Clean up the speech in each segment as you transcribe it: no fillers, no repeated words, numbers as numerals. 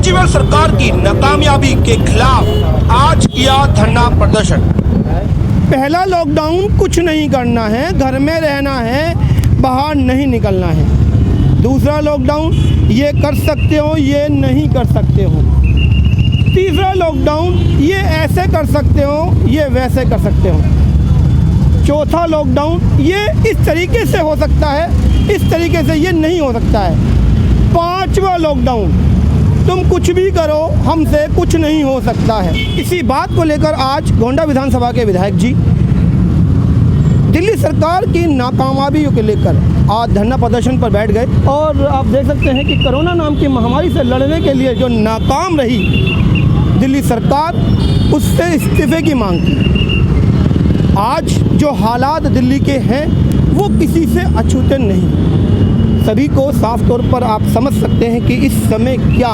केजरीवाल सरकार की नाकामयाबी के खिलाफ आज किया धरना प्रदर्शन। पहला लॉकडाउन कुछ नहीं करना है, घर में रहना है, बाहर नहीं निकलना है। दूसरा लॉकडाउन ये कर सकते हो, ये नहीं कर सकते हो। तीसरा लॉकडाउन ये ऐसे कर सकते हो, ये वैसे कर सकते हो। चौथा लॉकडाउन ये इस तरीके से हो सकता है, इस तरीके से ये नहीं हो सकता है। पांचवा लॉकडाउन तुम कुछ भी करो, हमसे कुछ नहीं हो सकता है। इसी बात को लेकर आज गोंडा विधानसभा के विधायक जी दिल्ली सरकार की नाकामयाबी को लेकर आज धरना प्रदर्शन पर बैठ गए। और आप देख सकते हैं कि कोरोना नाम की महामारी से लड़ने के लिए जो नाकाम रही दिल्ली सरकार, उससे इस्तीफे की मांग की। आज जो हालात दिल्ली के हैं वो किसी से अछूते नहीं। सभी को साफ तौर पर आप समझ सकते हैं कि इस समय क्या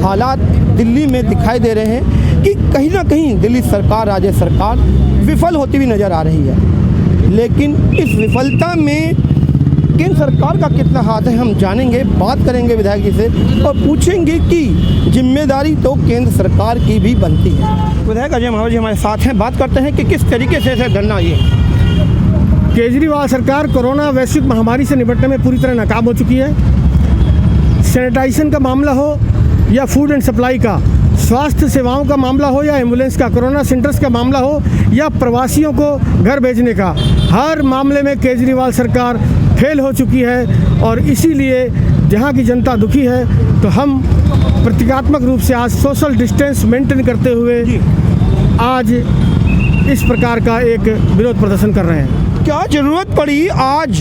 हालात दिल्ली में दिखाई दे रहे हैं कि कहीं ना कहीं दिल्ली सरकार, राज्य सरकार विफल होती हुई नज़र आ रही है। लेकिन इस विफलता में केंद्र सरकार का कितना हाथ है हम जानेंगे, बात करेंगे विधायक जी से और पूछेंगे कि जिम्मेदारी तो केंद्र सरकार की भी बनती है। विधायक अजय महावर जी हमारे साथ हैं, बात करते हैं कि किस तरीके से धरना ये केजरीवाल सरकार कोरोना वैश्विक महामारी से निपटने में पूरी तरह नाकाम हो चुकी है। सैनिटाइजेशन का मामला हो या फूड एंड सप्लाई का, स्वास्थ्य सेवाओं का मामला हो या एम्बुलेंस का, कोरोना सेंटर्स का मामला हो या प्रवासियों को घर भेजने का, हर मामले में केजरीवाल सरकार फेल हो चुकी है। और इसीलिए जहां की जनता दुखी है तो हम प्रतीकात्मक रूप से आज सोशल डिस्टेंस मेंटेन करते हुए आज इस प्रकार का एक विरोध प्रदर्शन कर रहे हैं। क्या ज़रूरत पड़ी आज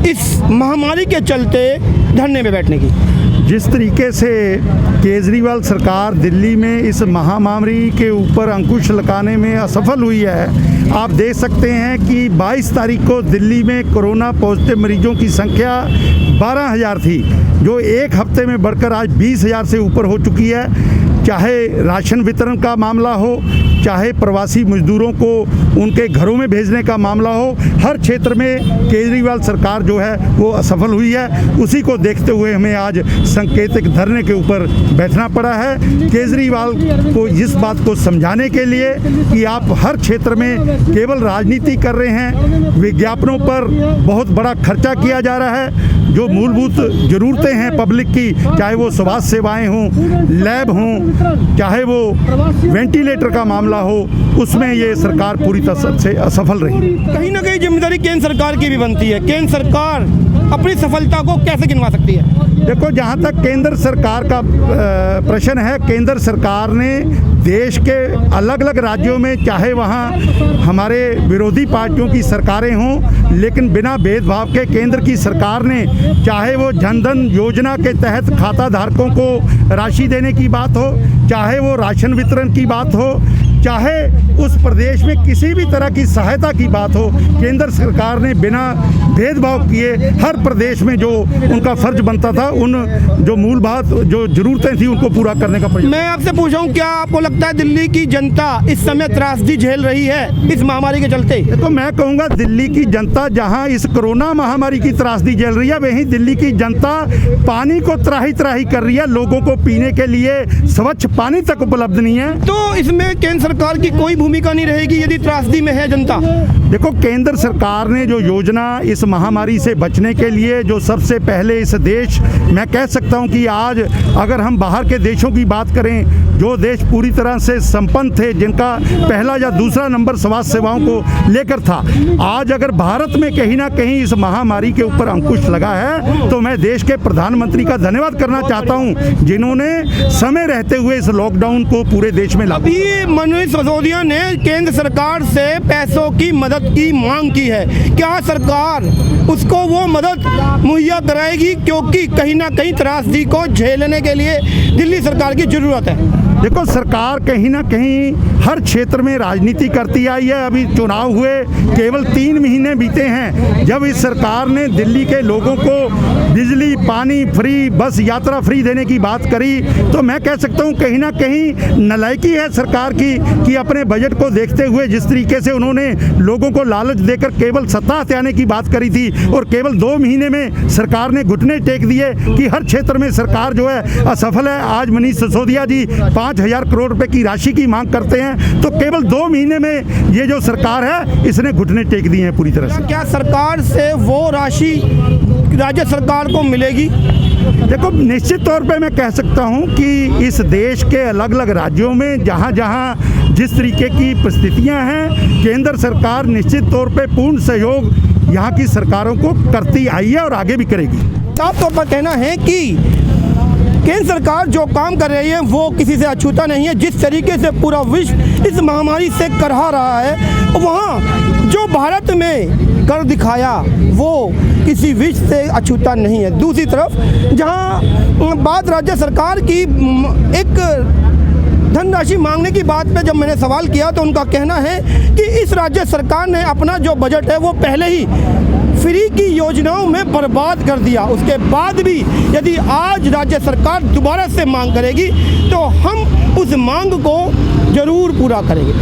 इस महामारी के चलते धरने में बैठने की? जिस तरीके से केजरीवाल सरकार दिल्ली में इस महामारी के ऊपर अंकुश लगाने में असफल हुई है, आप देख सकते हैं कि 22 तारीख को दिल्ली में कोरोना पॉजिटिव मरीजों की संख्या 12,000 थी, जो एक हफ्ते में बढ़कर आज 20,000 से ऊपर हो चुकी है। चाहे राशन वितरण का मामला हो, चाहे प्रवासी मजदूरों को उनके घरों में भेजने का मामला हो, हर क्षेत्र में केजरीवाल सरकार जो है वो असफल हुई है। उसी को देखते हुए हमें आज सांकेतिक धरने के ऊपर बैठना पड़ा है, केजरीवाल को इस बात को समझाने के लिए कि आप हर क्षेत्र में केवल राजनीति कर रहे हैं। विज्ञापनों पर बहुत बड़ा खर्चा किया जा रहा है। जो मूलभूत ज़रूरतें हैं पब्लिक की, चाहे वो स्वास्थ्य सेवाएं हों, लैब हों, चाहे वो वेंटिलेटर का मामला हो, उसमें ये सरकार पूरी तरह से असफल रही। कहीं ना कहीं जिम्मेदारी केंद्र सरकार की भी बनती है। केंद्र सरकार अपनी सफलता को कैसे गिनवा सकती है? देखो, जहाँ तक केंद्र सरकार का प्रश्न है, केंद्र सरकार ने देश के अलग अलग राज्यों में, चाहे वहाँ हमारे विरोधी पार्टियों की सरकारें हों, लेकिन बिना भेदभाव के केंद्र की सरकार ने, चाहे वो जनधन योजना के तहत खाता धारकों को राशि देने की बात हो, चाहे वो राशन वितरण की बात हो, चाहे उस प्रदेश में किसी भी तरह की सहायता की बात हो, केंद्र सरकार ने बिना भेदभाव किए हर प्रदेश में जो उनका फर्ज बनता था, उन जो मूल बात जो ज़रूरतें थी उनको पूरा करने का प्रयास। मैं आपसे पूछ रहा हूँ, क्या आपको लगता है दिल्ली की जनता इस समय त्रासदी झेल रही है इस महामारी के चलते? तो मैं कहूँगा दिल्ली की जनता जहाँ इस कोरोना महामारी की त्रासदी झेल रही है, वहीं दिल्ली की जनता पानी को त्राही त्राही कर रही है। लोगों को पीने के लिए स्वच्छ पानी तक उपलब्ध नहीं है। तो इसमें केंद्र सरकार की कोई भूमिका नहीं रहेगी यदि त्रासदी में है जनता? देखो, केंद्र सरकार ने जो योजना इस महामारी से बचने के लिए, जो सबसे पहले इस देश, मैं कह सकता हूं कि आज अगर हम बाहर के देशों की बात करें, जो देश पूरी तरह से संपन्न थे, जिनका पहला या दूसरा नंबर स्वास्थ्य सेवाओं को लेकर था, आज अगर भारत में कहीं ना कहीं इस महामारी के ऊपर अंकुश लगा है, तो मैं देश के प्रधानमंत्री का धन्यवाद करना चाहता हूं, जिन्होंने समय रहते हुए इस लॉकडाउन को पूरे देश में लागू। मनोज सिसोदिया ने केंद्र सरकार से पैसों की मदद की मांग की है, क्या सरकार उसको वो मदद मुहैया कराएगी? क्योंकि कहीं ना कहीं त्रासदी को झेलने के लिए दिल्ली सरकार की जरूरत है। देखो, सरकार कहीं ना कहीं हर क्षेत्र में राजनीति करती आई है। अभी चुनाव हुए केवल 3 महीने बीते हैं जब इस सरकार ने दिल्ली के लोगों को बिजली, पानी फ्री, बस यात्रा फ्री देने की बात करी, तो मैं कह सकता हूँ कहीं ना कहीं नालायकी है सरकार की कि अपने बजट को देखते हुए जिस तरीके से उन्होंने लोगों को लालच देकर केवल सत्ता हथियाने की बात करी थी और केवल 2 महीने में सरकार ने घुटने टेक दिए कि हर क्षेत्र में सरकार जो है असफल है। आज मनीष सिसोदिया जी 5,000 करोड़ रुपए की राशि की मांग करते हैं, तो केवल 2 महीने में ये जो सरकार है इसने घुटने टेक दिए हैं पूरी तरह से। क्या सरकार से वो राशि राज्य सरकार को मिलेगी? देखो, निश्चित तौर पे मैं कह सकता हूं कि इस देश के अलग अलग राज्यों में जहां जहां जिस तरीके की परिस्थितियां हैं, केंद्र सरकार निश्चित तौर पे पूर्ण सहयोग यहाँ की सरकारों को करती आई है और आगे भी करेगी। साफ तौर पर कहना है कि केंद्र सरकार जो काम कर रही है वो किसी से अछूता नहीं है। जिस तरीके से पूरा विश्व इस महामारी से करहा रहा है, वहाँ जो भारत में कर दिखाया वो किसी विश्व से अछूता नहीं है। दूसरी तरफ जहाँ बात राज्य सरकार की एक धनराशि मांगने की बात पे जब मैंने सवाल किया तो उनका कहना है कि इस राज्य सरकार ने अपना जो बजट है वो पहले ही फ्री की योजनाओं में बर्बाद कर दिया। उसके बाद भी यदि आज राज्य सरकार दोबारा से मांग करेगी तो हम उस मांग को जरूर पूरा करेंगे।